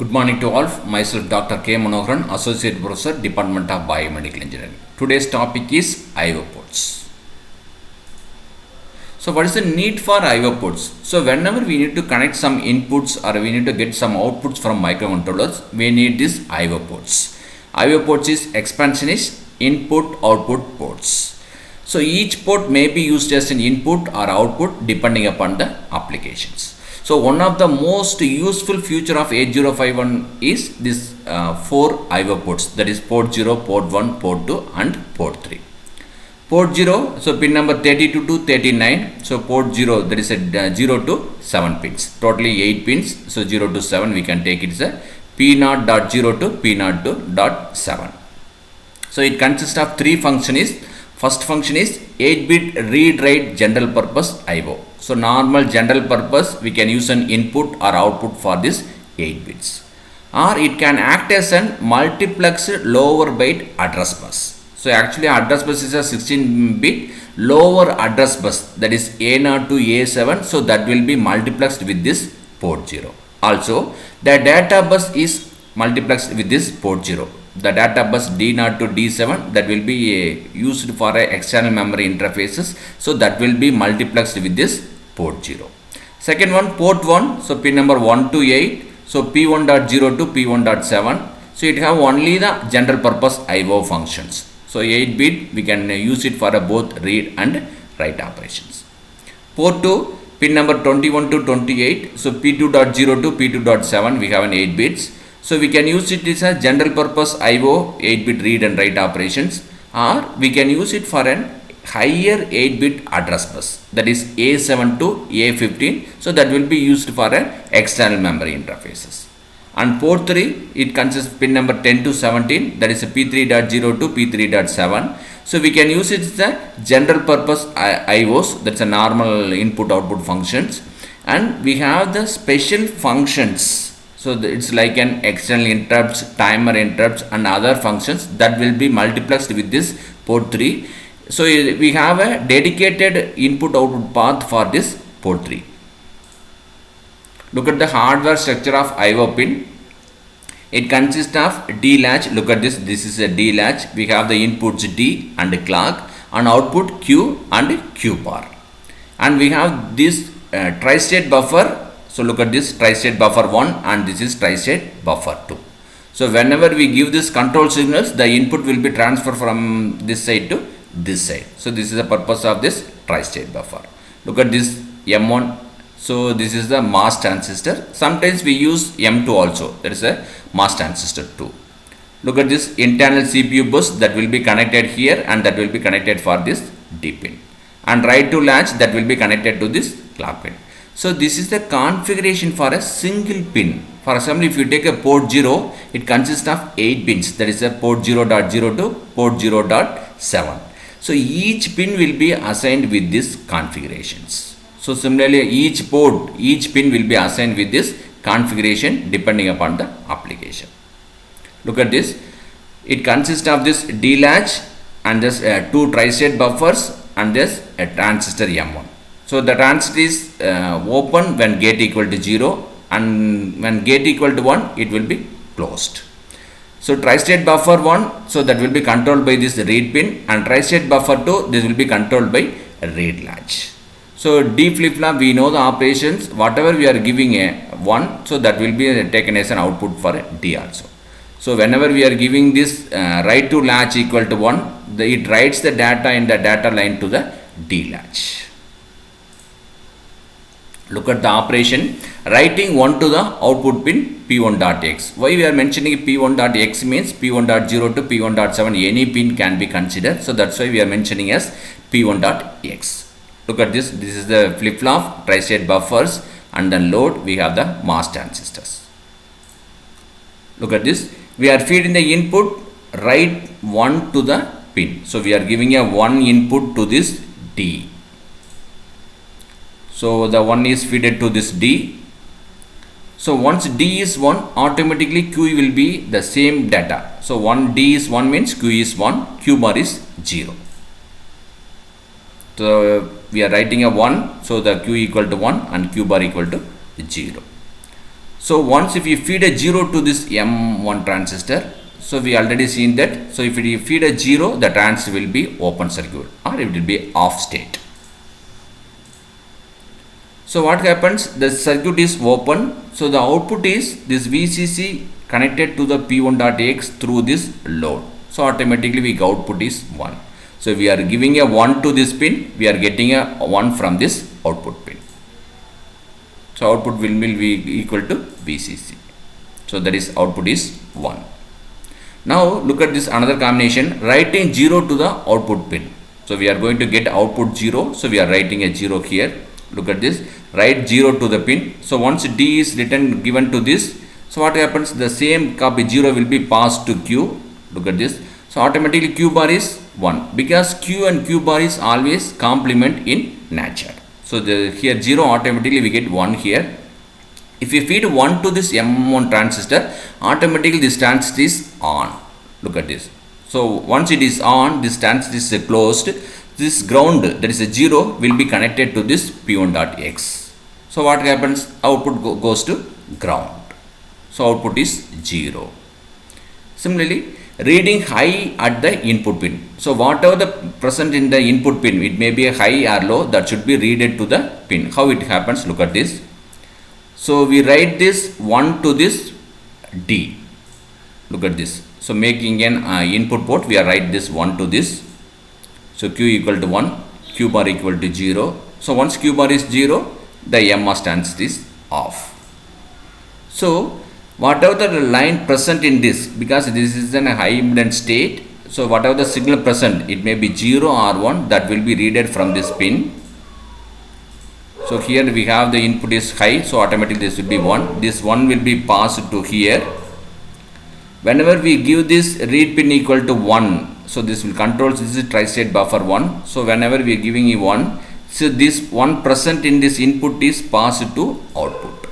Good morning to all. Myself DR.K, Associate Professor, Department of Biomedical Engineering. Today's topic is IO ports. So what is the need for IO ports? So whenever we need to connect some inputs or we need to get some outputs from microcontrollers, we need these IO ports. IO ports is expansionist input-output ports. So each port may be used as an input or output depending upon the applications. So one of the most useful feature of 8051 is this 4 IO ports, that is port 0, port 1, port 2 and port 3. Port 0, so pin number 32 to 39, so port 0, that is a 0 to 7 pins, totally 8 pins, so 0 to 7 we can take it as a P0.0 to P0.7. So it consists of 3 functions. First function is 8-bit read-write general purpose IO. So normal general purpose we can use an input or output for this 8 bits. Or it can act as an multiplexed lower byte address bus. So actually address bus is a 16-bit lower address bus, that is A0 to A7. So that will be multiplexed with this port 0. Also the data bus is multiplexed with this port 0. The data bus D0 to D7, that will be used for external memory interfaces. So that will be multiplexed with this port 0. Second one, port 1, so pin number 1 to 8, so P1.0 to P1.7. So it have only the general purpose IO functions. So 8-bit we can use it for both read and write operations. Port 2, pin number 21 to 28, so P2.0 to P2.7 we have an 8 bits. So we can use it as a general purpose IO 8-bit read and write operations, or we can use it for an higher 8-bit address bus, that is A7 to A15. So that will be used for an external memory interfaces. And port 3, it consists of pin number 10 to 17, that is a P3.0 to P3.7. So we can use it as a general purpose IOs, that's a normal input output functions, and we have the special functions. So it's like an external interrupts, timer interrupts and other functions that will be multiplexed with this port 3. So we have a dedicated input output path for this port 3. Look at the hardware structure of IO pin. It consists of D latch. Look at this. This is a D latch. We have the inputs D and clock, and output Q and Q bar. And we have this tri-state buffer. So look at this, tri-state buffer 1 and this is tri-state buffer 2. So whenever we give this control signals, the input will be transferred from this side to this side. So this is the purpose of this tri-state buffer. Look at this M1. So this is the mass transistor. Sometimes we use M2 also. That is a mass transistor 2. Look at this internal CPU bus that will be connected here, and that will be connected for this D pin. And write to latch that will be connected to this clock pin. So this is the configuration for a single pin. For example, if you take a port 0, it consists of 8 pins. That is a port 0.0 to port 0.7. So each pin will be assigned with these configurations. So similarly, each pin will be assigned with this configuration depending upon the application. Look at this. It consists of this D latch and this 2 tri-state buffers and this a transistor M1. So the transistor is open when gate equal to 0, and when gate equal to 1 it will be closed. So tri-state buffer 1, so that will be controlled by this read pin, and tri-state buffer 2, this will be controlled by read latch. So D flip flop, we know the operations, whatever we are giving a 1, so that will be taken as an output for a D also. So whenever we are giving this write to latch equal to 1, it writes the data in the data line to the D latch. Look at the operation, writing 1 to the output pin P1.x. Why we are mentioning P1.x means P1.0 to P1.7, any pin can be considered. So that's why we are mentioning as P1.x. Look at this. This is the flip-flop, tri-state buffers, and then load we have the mass transistors. Look at this. We are feeding the input write 1 to the pin. So we are giving a 1 input to this D. So the 1 is fed to this D. So once D is 1, automatically Q will be the same data. So D is 1 means Q is 1, Q bar is 0. So we are writing a 1, so the Q equal to 1 and Q bar equal to 0. So once if you feed a 0 to this M1 transistor, so we already seen that. So if you feed a 0, the transistor will be open circuit or it will be off state. So what happens? The circuit is open. So the output is this VCC connected to the P1.x through this load. So automatically we output is 1. So we are giving a 1 to this pin. We are getting a 1 from this output pin. So output will be equal to VCC. So that is output is 1. Now look at this another combination, writing 0 to the output pin. So we are going to get output 0. So we are writing a 0 here. Look at this, write 0 to the pin. So once D is written given to this, so what happens? The same copy 0 will be passed to Q. Look at this. So automatically Q bar is 1 because Q and Q bar is always complement in nature. So here 0 automatically we get 1 here. If you feed 1 to this M1 transistor, automatically this transistor is on. Look at this. So once it is on, this transistor is closed. This ground, that is a 0, will be connected to this P1.x. So what happens? Output goes to ground. So output is 0. Similarly, reading high at the input pin. So whatever the present in the input pin, it may be a high or low, that should be read to the pin. How it happens? Look at this. So we write this 1 to this D. Look at this. So making an input port, we are write this 1 to this. So Q equal to 1, Q bar equal to 0. So once Q bar is 0, the MOS transistor is off. So whatever the line present in this, because this is in a high impedance state, so whatever the signal present, it may be 0 or 1, that will be read from this pin. So here we have the input is high, so automatically this will be 1. This 1 will be passed to here. Whenever we give this read pin equal to 1, so this will control, this is tri-state buffer 1. So whenever we are giving a 1, so this 1 present in this input is passed to output.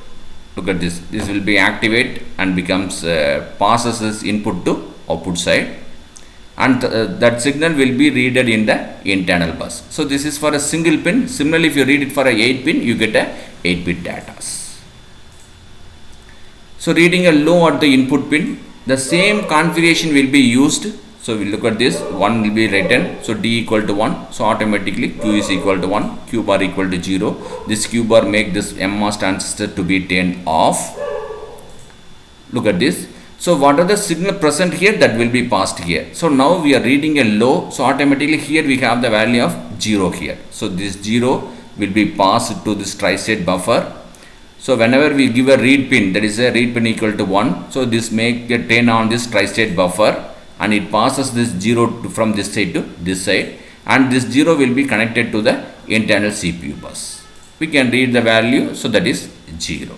Look at this. This will be activate and becomes passes this input to output side, and that signal will be readed in the internal bus. So this is for a single pin. Similarly, if you read it for a 8 pin, you get a 8-bit data. So reading a low at the input pin, the same configuration will be used. So we look at this, 1 will be written, so D equal to 1, so automatically Q is equal to 1, Q bar equal to 0. This Q bar make this MOS transistor to be turned off. Look at this. So what are the signal present here, that will be passed here. So now we are reading a low, so automatically here we have the value of 0 here. So this 0 will be passed to this tri-state buffer. So whenever we give a read pin, that is a read pin equal to 1, so this make a turn on this tri-state buffer, and it passes this 0 from this side to this side, and this 0 will be connected to the internal CPU bus. We can read the value, so that is 0.